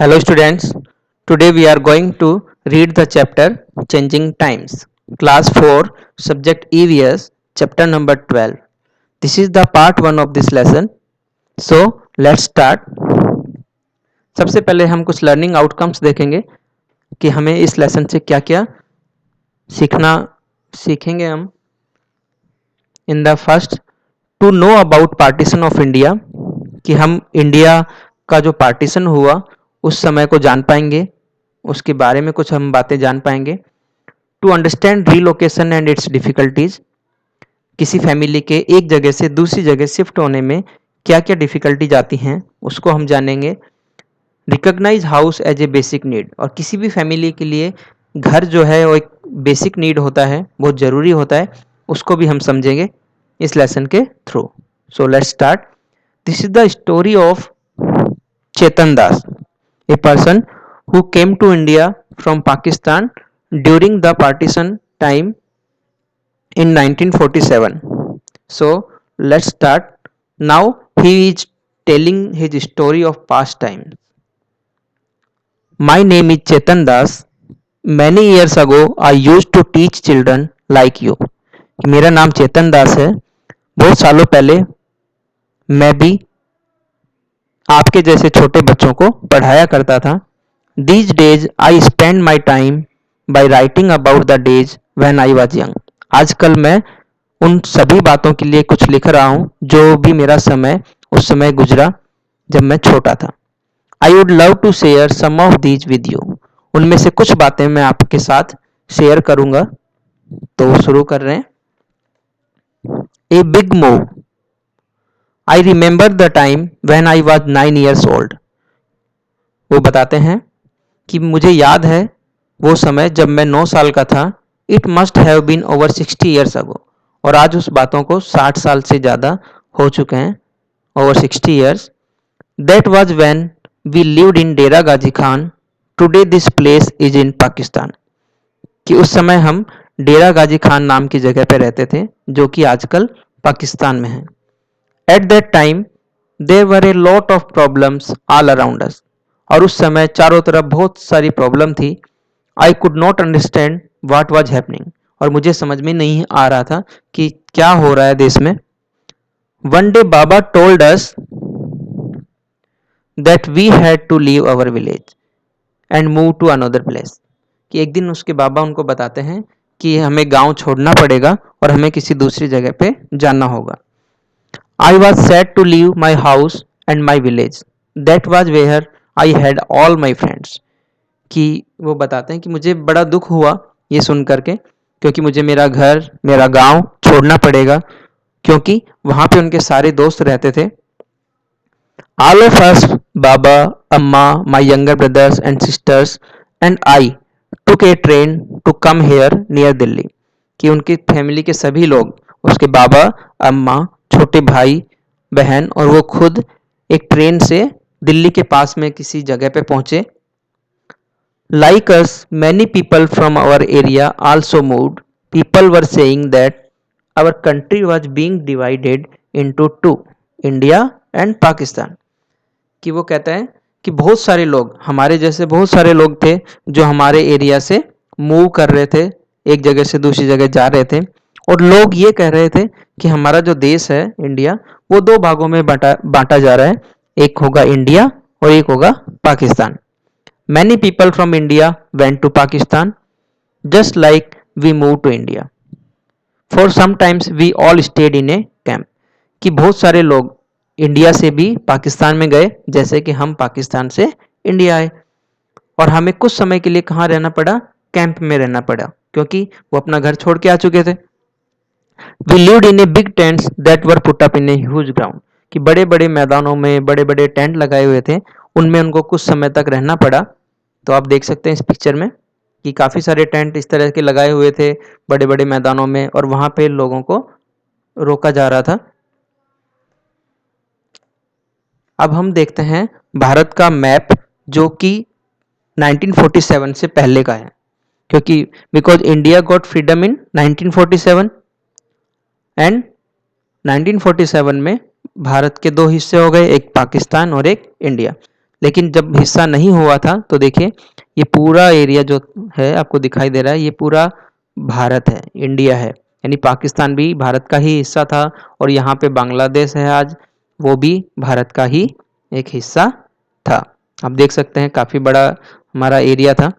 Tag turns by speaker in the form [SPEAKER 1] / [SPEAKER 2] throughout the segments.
[SPEAKER 1] Hello students, today we are going to read the chapter Changing Times, class 4, subject EVS, chapter number 12. This is the part 1 of this lesson. So let's start. सबसे पहले हम कुछ learning outcomes देखेंगे कि हमें इस lesson से क्या क्या सीखना सीखेंगे हम. In the first, to know about partition of India, कि हम इंडिया का जो पार्टीशन हुआ उस समय को जान पाएंगे, उसके बारे में कुछ हम बातें जान पाएंगे. To understand relocation and its difficulties, किसी फैमिली के एक जगह से दूसरी जगह शिफ्ट होने में क्या क्या डिफिकल्टीज आती हैं उसको हम जानेंगे. Recognise house as a basic need, और किसी भी फैमिली के लिए घर जो है वो एक बेसिक नीड होता है, बहुत ज़रूरी होता है, उसको भी हम समझेंगे इस लेसन के through. So let's start. This is the story of Chetan Das, a person who came to India from Pakistan during the partition time in 1947. So let's start. Now he is telling his story of past times. My name is Chetan Das. Many years ago I used to teach children like you. मेरा नाम चेतन दास है. बहुत सालों पहले मैं भी आपके जैसे छोटे बच्चों को पढ़ाया करता था. These days I spend my time by writing about the days when I was young. आजकल मैं उन सभी बातों के लिए कुछ लिख रहा हूँ जो भी मेरा समय उस समय गुजरा जब मैं छोटा था. I would love to share some of these with you. उनमें से कुछ बातें मैं आपके साथ शेयर करूँगा. तो शुरू कर रहे हैं. A big move. I remember the time when I was 9 years old. वो बताते हैं कि मुझे याद है वो समय जब मैं 9 साल का था. It must have been over 60 years ago, और आज उस बातों को 60 साल से ज़्यादा हो चुके हैं, over 60 years. That was when we lived in Dera Ghazi Khan. Today this place is in Pakistan, कि उस समय हम डेरा गाजी खान नाम की जगह पर रहते थे जो कि आजकल पाकिस्तान में है. At that time there were a lot of problems all around us, और उस समय चारों तरफ बहुत सारी प्रॉब्लम थी. I could not understand what was happening, और मुझे समझ में नहीं आ रहा था कि क्या हो रहा है देश में. One day baba told us that we had to leave our village and move to another place, कि एक दिन उसके बाबा उनको बताते हैं कि हमें गांव छोड़ना पड़ेगा और हमें किसी दूसरी जगह पे जाना होगा. I was sad to leave my house and my village, that was where I had all my friends, कि वो बताते हैं कि मुझे बड़ा दुख हुआ ये सुन करके, क्योंकि मुझे मेरा घर मेरा गांव छोड़ना पड़ेगा, क्योंकि वहाँ पे उनके सारे दोस्त रहते थे. All of us, baba, amma, my younger brothers and sisters and I took a train to come here near Delhi, कि उनकी फैमिली के सभी लोग, उसके बाबा, अम्मा, छोटे भाई बहन और वो खुद एक ट्रेन से दिल्ली के पास में किसी जगह पे पहुंचे. Like us, many people from our area also moved. People were saying that our country was being divided into two, India and Pakistan. कि वो कहता है कि बहुत सारे लोग, हमारे जैसे बहुत सारे लोग थे जो हमारे एरिया से मूव कर रहे थे, एक जगह से दूसरी जगह जा रहे थे, और लोग ये कह रहे थे कि हमारा जो देश है इंडिया वो दो भागों में बांटा जा रहा है, एक होगा इंडिया और एक होगा Pakistan. Many people from India went to Pakistan, just like we moved to India. For sometimes we all stayed in a camp. कि बहुत सारे लोग इंडिया से भी पाकिस्तान में गए, जैसे कि हम पाकिस्तान से इंडिया आए, और हमें कुछ समय के लिए कहाँ रहना पड़ा, कैंप में रहना पड़ा, क्योंकि वो अपना घर छोड़ के आ चुके थे. We lived in a big tents that were put up in a huge ground. कि बड़े बड़े मैदानों में बड़े बड़े टेंट लगाए हुए थे, उनमें उनको कुछ समय तक रहना पड़ा. तो आप देख सकते हैं इस पिक्चर में कि काफ़ी सारे टेंट इस तरह के लगाए हुए थे बड़े बड़े मैदानों में, और वहाँ पे लोगों को रोका जा रहा था. अब हम देखते हैं भारत का मैप जो कि 1947 से पहले का है, क्योंकि because India got freedom in 1947 and 1947 में भारत के दो हिस्से हो गए, एक पाकिस्तान और एक इंडिया. लेकिन जब हिस्सा नहीं हुआ था तो देखिए ये पूरा एरिया जो है आपको दिखाई दे रहा है, ये पूरा भारत है, इंडिया है। यानी पाकिस्तान भी भारत का ही हिस्सा था और यहाँ पे बांग्लादेश है आज, वो भी भारत का ही एक हिस्सा था। आप देख सकते हैं काफ़ी बड़ा हमारा एरिया था।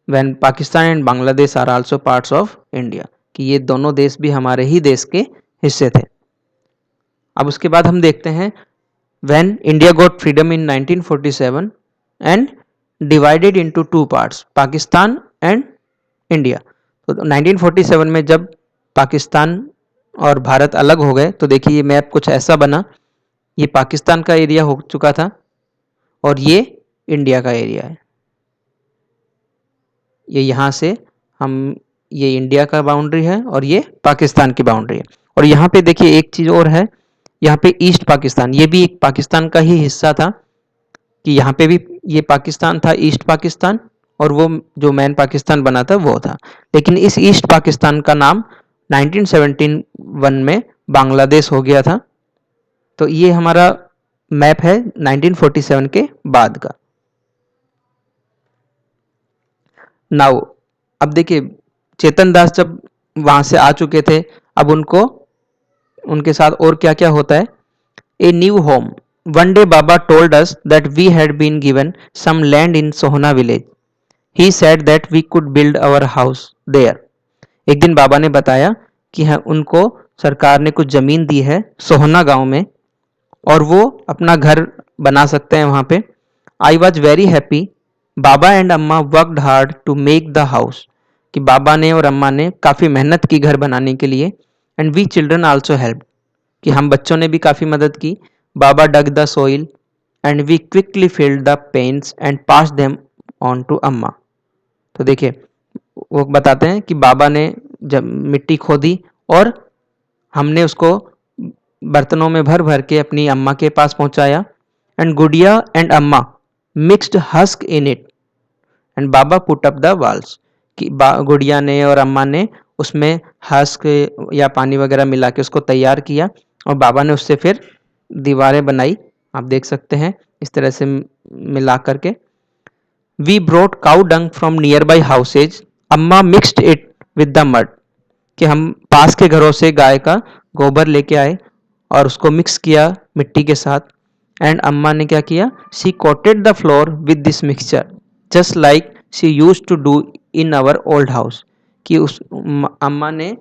[SPEAKER 1] When Pakistan and Bangladesh are also parts of India, कि ये दोनों देश भी हमारे ही देश के हिस्से थे। अब उसके बाद हम देखते हैं when India got freedom in 1947 and divided into two parts, Pakistan and India. तो 1947 में जब पाकिस्तान और भारत अलग हो गए तो देखिए ये मैप कुछ ऐसा बना, ये पाकिस्तान का एरिया हो चुका था और ये इंडिया का एरिया है। ये यहाँ से हम, ये इंडिया का बाउंड्री है और ये पाकिस्तान की बाउंड्री है। और यहाँ पे देखिए एक चीज़ और है, यहाँ पे ईस्ट पाकिस्तान, ये भी एक पाकिस्तान का ही हिस्सा था, कि यहाँ पे भी ये पाकिस्तान था, ईस्ट पाकिस्तान, और वो जो मैन पाकिस्तान बना था वो था। लेकिन इस ईस्ट पाकिस्तान का नाम 1971 में बांग्लादेश हो गया था। तो ये हमारा मैप है 1947 के बाद का। नाउ अब देखिए चेतन दास जब वहां से आ चुके थे, अब उनको, उनके साथ और क्या क्या होता है। A new home, one day baba told us that we had been given some land in Sohna village, he said that we could build our house there. एक दिन बाबा ने बताया कि हाँ, उनको सरकार ने कुछ जमीन दी है सोहना गांव में और वो अपना घर बना सकते हैं वहां पे। I was very happy, Baba and Amma worked hard to make the house, कि बाबा ने और अम्मा ने काफ़ी मेहनत की घर बनाने के लिए। And we children also help, कि हम बच्चों ने भी काफ़ी मदद की। Baba dug the soil and we quickly filled the pans and pass them on to Amma. तो देखिए वो बताते हैं कि बाबा ने जब मिट्टी खोदी और हमने उसको बर्तनों में भर भर के अपनी अम्मा के पास पहुंचाया। एंड गुड़िया एंड अम्मा mixed husk in it and Baba put up the walls, कि गुड़िया ने और अम्मा ने उसमें हस्क या पानी वगैरह मिला के उसको तैयार किया और बाबा ने उससे फिर दीवारें बनाई। आप देख सकते हैं इस तरह से मिला करके। We brought cow dung from nearby houses, Amma mixed it with the mud, कि हम पास के घरों से गाय का गोबर लेके आए और उसको मिक्स किया मिट्टी के साथ। एंड अम्मा ने क्या किया, she coated the floor with this mixture just like she used to do in our old house, कि उस अम्मा ने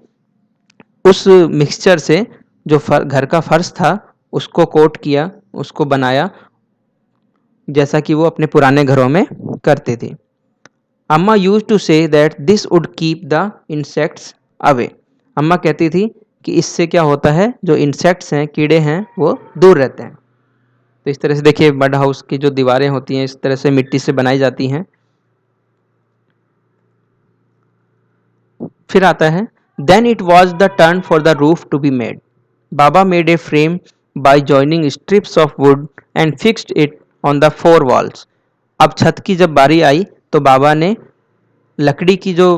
[SPEAKER 1] उस मिक्सचर से जो घर का फर्श था उसको कोट किया, उसको बनाया जैसा कि वो अपने पुराने घरों में करते थे। Amma used to say that this would keep the insects away, अम्मा कहती थी कि इससे क्या होता है, जो इंसेक्ट्स हैं, कीड़े हैं, वो दूर रहते हैं। तो इस तरह से देखिए मड हाउस की जो दीवारें होती हैं इस तरह से मिट्टी से बनाई जाती हैं। फिर आता है then it was the turn for the roof to be made, Baba made a frame by joining strips of wood and fixed it on the four walls. अब छत की जब बारी आई तो बाबा ने लकड़ी की जो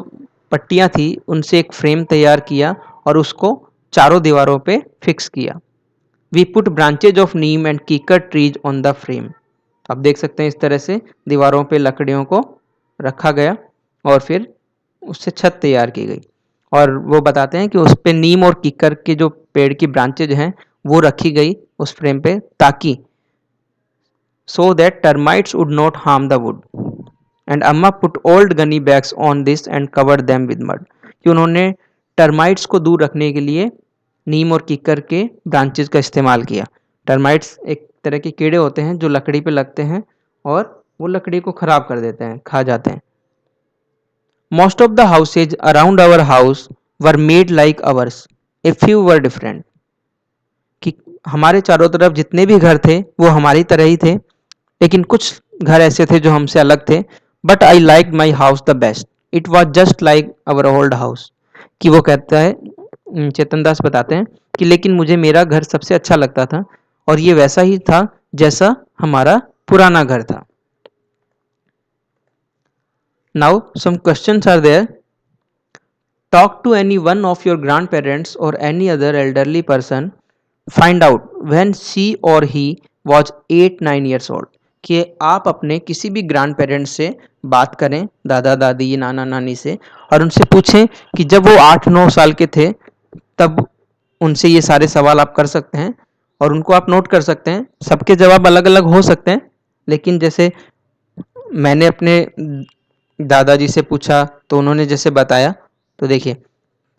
[SPEAKER 1] पट्टियां थी उनसे एक फ्रेम तैयार किया और उसको चारों दीवारों पे फिक्स किया। We put branches of neem and kikar trees on the frame. आप देख सकते हैं इस तरह से दीवारों पे लकड़ियों को रखा गया और फिर उससे छत तैयार की गई। और वो बताते हैं कि उस पे नीम और कीकर के जो पेड़ की ब्रांचेज हैं वो रखी गई उस फ्रेम पे, ताकि so that termites would not harm the wood. And अम्मा put old gunny bags on this and covered them with mud, कि उन्होंने टर्माइट्स को दूर रखने के लिए नीम और कीकर के ब्रांचेज का इस्तेमाल किया। टर्माइट्स एक तरह के कीड़े होते हैं जो लकड़ी पे लगते हैं और वो लकड़ी को खराब कर देते हैं, खा जाते हैं। Most of the houses around our house were made like ours, a few were different, कि हमारे चारों तरफ जितने भी घर थे वो हमारी तरह ही थे, लेकिन कुछ घर ऐसे थे जो हमसे अलग थे। But I like my house the best, it was just like our old house, कि वो कहता है, चेतन दास बताते हैं कि लेकिन मुझे मेरा घर सबसे अच्छा लगता था और ये वैसा ही था जैसा हमारा पुराना घर था। Now some questions are there. Talk to any one of your grandparents और any other elderly person, find out when she or he was 8-9 years old, कि आप अपने किसी भी ग्रैंड पेरेंट्स से बात करें, दादा दादी नाना नानी से, और उनसे पूछें कि जब वो 8-9 साल के थे तब उनसे ये सारे सवाल आप कर सकते हैं और उनको आप नोट कर सकते हैं। सबके जवाब अलग अलग हो सकते हैं, लेकिन जैसे मैंने अपने दादाजी से पूछा तो उन्होंने जैसे बताया, तो देखिए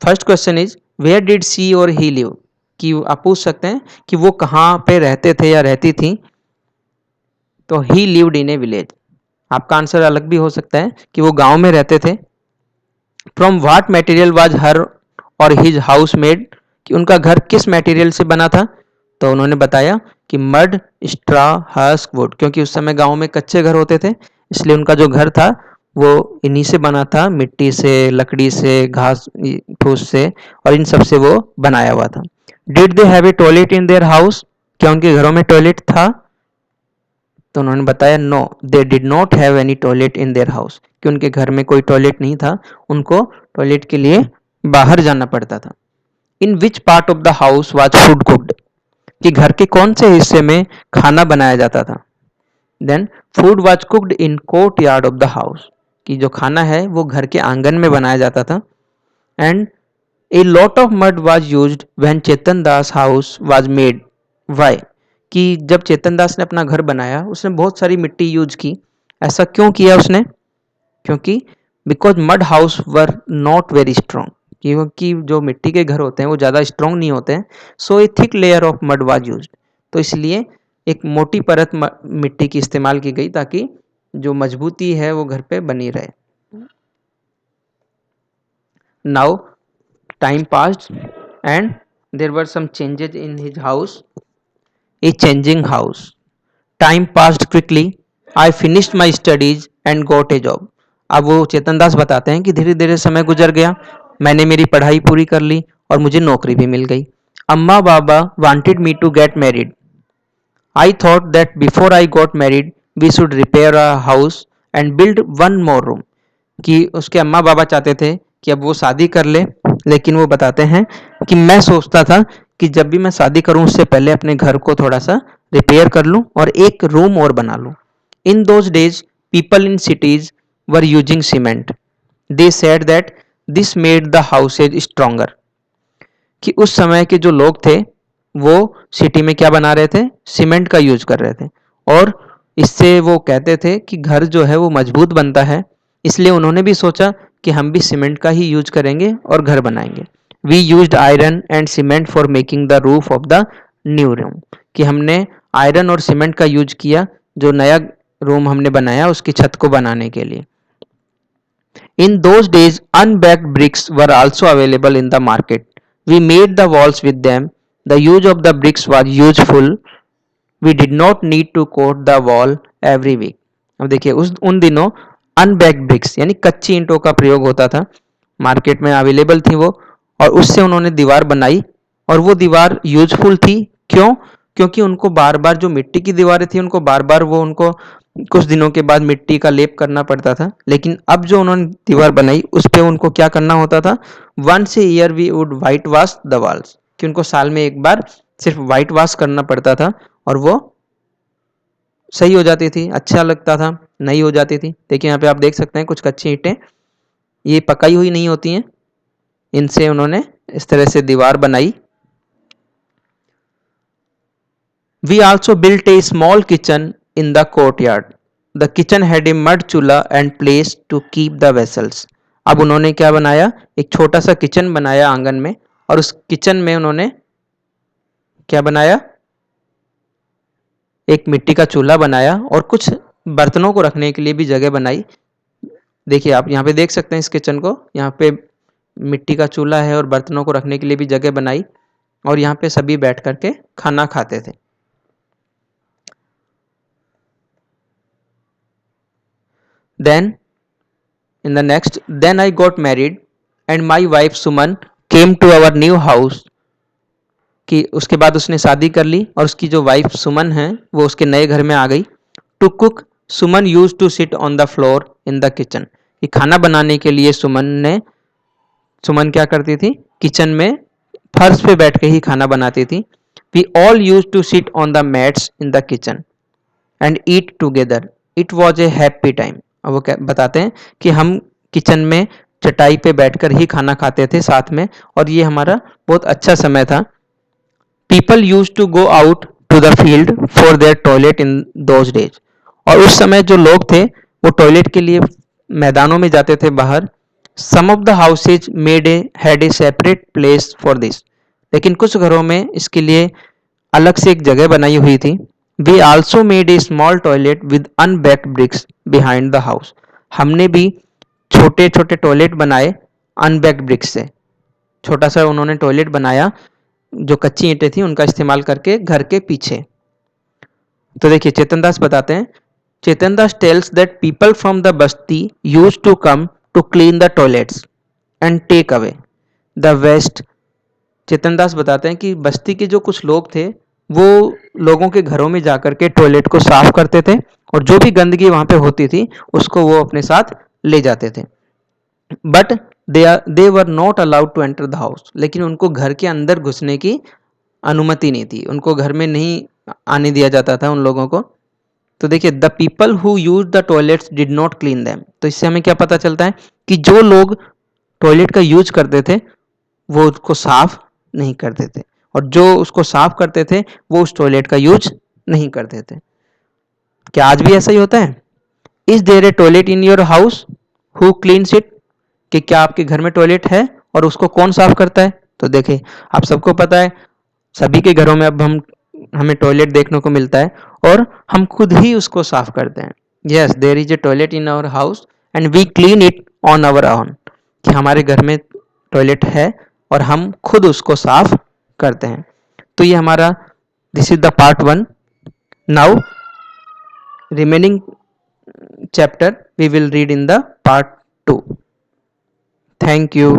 [SPEAKER 1] first question is where did she और ही लिव, कि आप पूछ सकते हैं कि वो कहाँ पे रहते थे या रहती थी, तो ही लिव्ड इन ए विलेज। आपका आंसर अलग भी हो सकता है कि वो गांव में रहते थे। From what material was her और हिज हाउस मेड, कि उनका घर किस मटेरियल से बना था, तो उन्होंने बताया कि मड, स्ट्रॉ, हस्क, वुड, क्योंकि उस समय गांव में कच्चे घर होते थे, इसलिए उनका जो घर था वो इन्हीं से बना था, मिट्टी से, लकड़ी से, घास फूस से, और इन सब से वो बनाया हुआ था। Did they have a toilet in their house, क्या उनके घरों में टॉयलेट था, तो उन्होंने बताया no they did not have any toilet in their house, कि उनके घर में कोई टॉयलेट नहीं था, उनको टॉयलेट के लिए बाहर जाना पड़ता था। In which part of the house was food cooked, कि घर के कौन से हिस्से में खाना बनाया जाता था। Then food was cooked in courtyard of the house, कि जो खाना है वो घर के आंगन में बनाया जाता था। And a lot of mud was used when Chetan Das house was made, why, कि जब चेतन दास ने अपना घर बनाया उसने बहुत सारी मिट्टी यूज की। ऐसा क्यों किया उसने, क्योंकि because mud house were not very strong, क्योंकि जो मिट्टी के घर होते हैं वो ज़्यादा स्ट्रॉन्ग नहीं होते हैं। So a thick layer of mud was used, तो इसलिए एक मोटी परत मिट्टी की इस्तेमाल की गई ताकि जो मजबूती है वो घर पे बनी रहे। Now time passed and there were some changes in his house, a changing house. Time passed quickly, I finished my studies and got a job. अब वो चेतन दास बताते हैं कि धीरे धीरे समय गुजर गया, मैंने मेरी पढ़ाई पूरी कर ली और मुझे नौकरी भी मिल गई। Amma Baba wanted me to get married, I thought that before I got married we should repair a house and build one more room, कि उसके अम्मा बाबा चाहते थे कि अब वो शादी कर ले, लेकिन वो बताते हैं कि मैं सोचता था कि जब भी मैं शादी करूं उससे पहले अपने घर को थोड़ा सा रिपेयर कर लूं और एक रूम और बना लूं। In those days people in cities were using cement, they said that this made the houses stronger, कि उस समय के जो लोग थे वो सिटी में क्या बना रहे थे, सीमेंट का यूज कर रहे थे, और इससे वो कहते थे कि घर जो है वो मजबूत बनता है, इसलिए उन्होंने भी सोचा कि हम भी सीमेंट का ही यूज करेंगे और घर बनाएंगे। We used iron and cement for making the roof of the new room, कि हमने आयरन और सीमेंट का यूज किया जो नया रूम हमने बनाया उसकी छत को बनाने के लिए। In those days, unbacked bricks were also available in the market. We made the walls with them. The use of the bricks was useful. We did not need to coat the wall every week. अब देखिए उस उन दिनों अनबैक्ड BRICS यानी कच्ची ईंटों का प्रयोग होता था, मार्केट में अवेलेबल थी वो, और उससे उन्होंने दीवार बनाई और वो दीवार यूजफुल थी। क्यों, क्योंकि उनको बार बार जो मिट्टी की दीवारें थी उनको बार बार वो उनको कुछ दिनों के बाद मिट्टी का लेप करना पड़ता था, लेकिन अब जो उन्होंने दीवार बनाई उस पर उनको क्या करना होता था, once a year we would whitewash the walls, कि उनको साल में एक बार सिर्फ वाइट वॉश करना पड़ता था और वो सही हो जाती थी, अच्छा लगता था, नई हो जाती थी। देखिए यहाँ पे आप देख सकते हैं कुछ कच्ची ईंटें, ये पकाई हुई नहीं होती हैं, इनसे उन्होंने इस तरह से दीवार बनाई। We also built a small kitchen in the courtyard. The kitchen had a mud chula and place to keep the vessels. अब उन्होंने क्या बनाया, एक छोटा सा किचन बनाया आंगन में, और उस किचन में उन्होंने क्या बनाया, एक मिट्टी का चूल्हा बनाया और कुछ बर्तनों को रखने के लिए भी जगह बनाई। देखिए आप यहाँ पे देख सकते हैं इस किचन को, यहाँ पे मिट्टी का चूल्हा है और बर्तनों को रखने के लिए भी जगह बनाई, और यहाँ पे सभी बैठ करके खाना खाते थे। Then then I got married and my wife Suman came to our new house, कि उसके बाद उसने शादी कर ली और उसकी जो वाइफ सुमन है वो उसके नए घर में आ गई। To cook Suman used to sit on the floor in the kitchen, कि खाना बनाने के लिए सुमन क्या करती थी, किचन में फर्श पे बैठ के ही खाना बनाती थी। We all used to sit on the mats in the kitchen and eat together. It was a happy time. अब वो बताते हैं कि हम किचन में चटाई पे बैठकर ही खाना खाते थे साथ में, और ये हमारा बहुत अच्छा समय था. People used to go out to the field for their toilet in those days. और उस समय जो लोग थे वो टॉयलेट के लिए मैदानों में जाते थे बाहर. Some of the houses had a separate place for this. लेकिन कुछ घरों में इसके लिए अलग से एक जगह बनाई हुई थी. We also made a small toilet with unbaked bricks behind the house. हमने भी छोटे छोटे टॉयलेट बनाए अनबैक्ड ब्रिक्स से. छोटा सा उन्होंने टॉयलेट बनाया जो कच्ची ईंटें थी उनका इस्तेमाल करके घर के पीछे. तो देखिए चेतन दास बताते हैं, Chetan Das tells that people from the basti use to come to clean the toilets and take away the waste. Chetan Das बताते हैं कि बस्ती के जो कुछ लोग थे वो लोगों के घरों में जाकर के टॉयलेट को साफ करते थे और जो भी गंदगी वहां पे होती थी उसको वो अपने साथ ले जाते थे. But they were not allowed to enter the house. लेकिन उनको घर के अंदर घुसने की अनुमति नहीं थी, उनको घर में नहीं आने दिया जाता था उन लोगों को. तो देखिए the people who use the toilets did not clean them. तो इससे हमें क्या पता चलता है कि जो लोग टॉयलेट का यूज करते थे वो उसको साफ नहीं करते थे, और जो उसको साफ करते थे वो उस टॉयलेट का यूज नहीं करते थे. क्या आज भी ऐसा ही होता है? Is there a toilet in your house? Who cleans it? कि क्या आपके घर में टॉयलेट है और उसको कौन साफ करता है? तो देखिए आप सबको पता है सभी के घरों में अब हमें टॉयलेट देखने को मिलता है और हम खुद ही उसको साफ करते हैं. Yes, there is a toilet in our house and we clean it on our own. कि हमारे घर में टॉयलेट है और हम खुद उसको साफ करते हैं. तो ये हमारा this is the part 1. Now remaining chapter we will read in the part 2. Thank you.